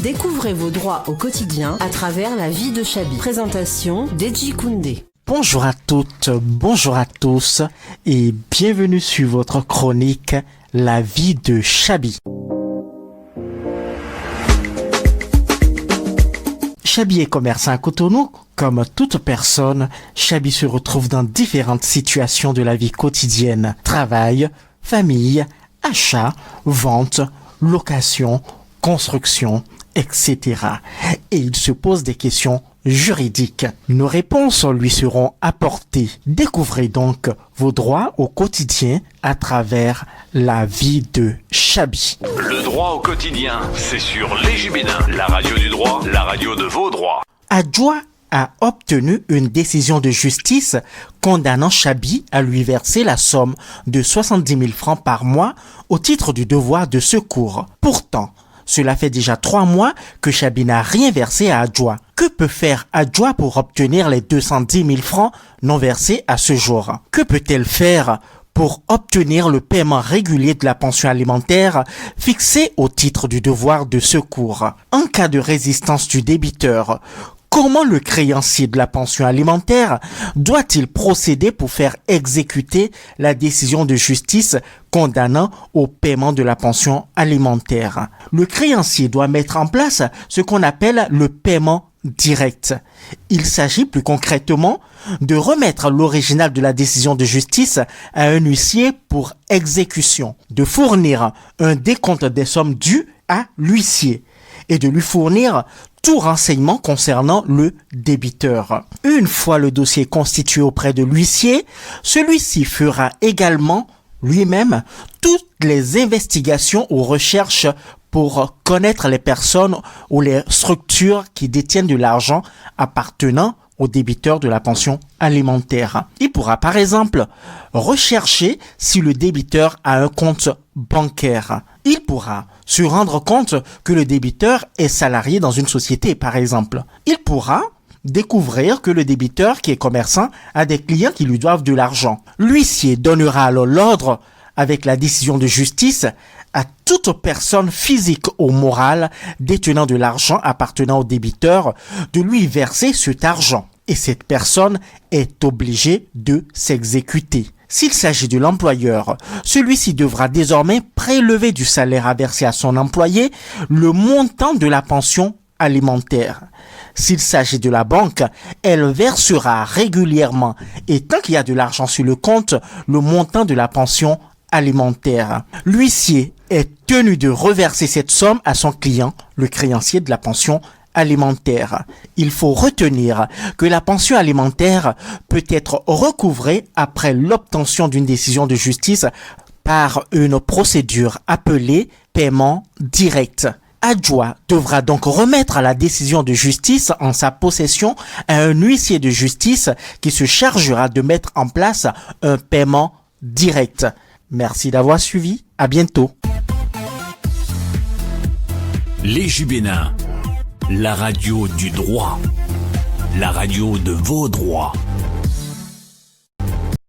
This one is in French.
Découvrez vos droits au quotidien à travers la vie de Chabi. Présentation Deji Koundé. Bonjour à toutes, bonjour à tous et bienvenue sur votre chronique La vie de Chabi. Chabi est commerçant à Cotonou. Comme toute personne, Chabi se retrouve dans différentes situations de la vie quotidienne. Travail, famille, achat, vente, location, construction, etc. Et il se pose des questions juridiques. Nos réponses lui seront apportées. Découvrez donc vos droits au quotidien à travers la vie de Chabi. Le droit au quotidien, c'est sur Les Jubénins, la radio du droit, la radio de vos droits. Adjoa a obtenu une décision de justice condamnant Chabi à lui verser la somme de 70 000 francs par mois au titre du devoir de secours. Pourtant, cela fait déjà 3 mois que Chabi n'a rien versé à Adjoa. Que peut faire Adjoa pour obtenir les 210 000 francs non versés à ce jour? Que peut-elle faire pour obtenir le paiement régulier de la pension alimentaire fixée au titre du devoir de secours? En cas de résistance du débiteur, comment le créancier de la pension alimentaire doit-il procéder pour faire exécuter la décision de justice condamnant au paiement de la pension alimentaire? Le créancier doit mettre en place ce qu'on appelle le paiement direct. Il s'agit plus concrètement de remettre l'original de la décision de justice à un huissier pour exécution, de fournir un décompte des sommes dues à l'huissier et de lui fournir tout renseignement concernant le débiteur. Une fois le dossier constitué auprès de l'huissier, celui-ci fera également lui-même toutes les investigations ou recherches pour connaître les personnes ou les structures qui détiennent de l'argent appartenant au débiteur de la pension alimentaire. Il pourra par exemple rechercher si le débiteur a un compte bancaire. Il pourra se rendre compte que le débiteur est salarié dans une société, par exemple. Il pourra découvrir que le débiteur qui est commerçant a des clients qui lui doivent de l'argent. L'huissier donnera alors l'ordre, avec la décision de justice, à toute personne physique ou morale détenant de l'argent appartenant au débiteur de lui verser cet argent. Et cette personne est obligée de s'exécuter. S'il s'agit de l'employeur, celui-ci devra désormais prélever du salaire à verser à son employé le montant de la pension alimentaire. S'il s'agit de la banque, elle versera régulièrement et tant qu'il y a de l'argent sur le compte, le montant de la pension alimentaire. L'huissier est tenu de reverser cette somme à son client, le créancier de la pension alimentaire. Il faut retenir que la pension alimentaire peut être recouvrée après l'obtention d'une décision de justice par une procédure appelée paiement direct. Adjoa devra donc remettre la décision de justice en sa possession à un huissier de justice qui se chargera de mettre en place un paiement direct. Merci d'avoir suivi. À bientôt. Les Jubénins, la radio du droit, la radio de vos droits.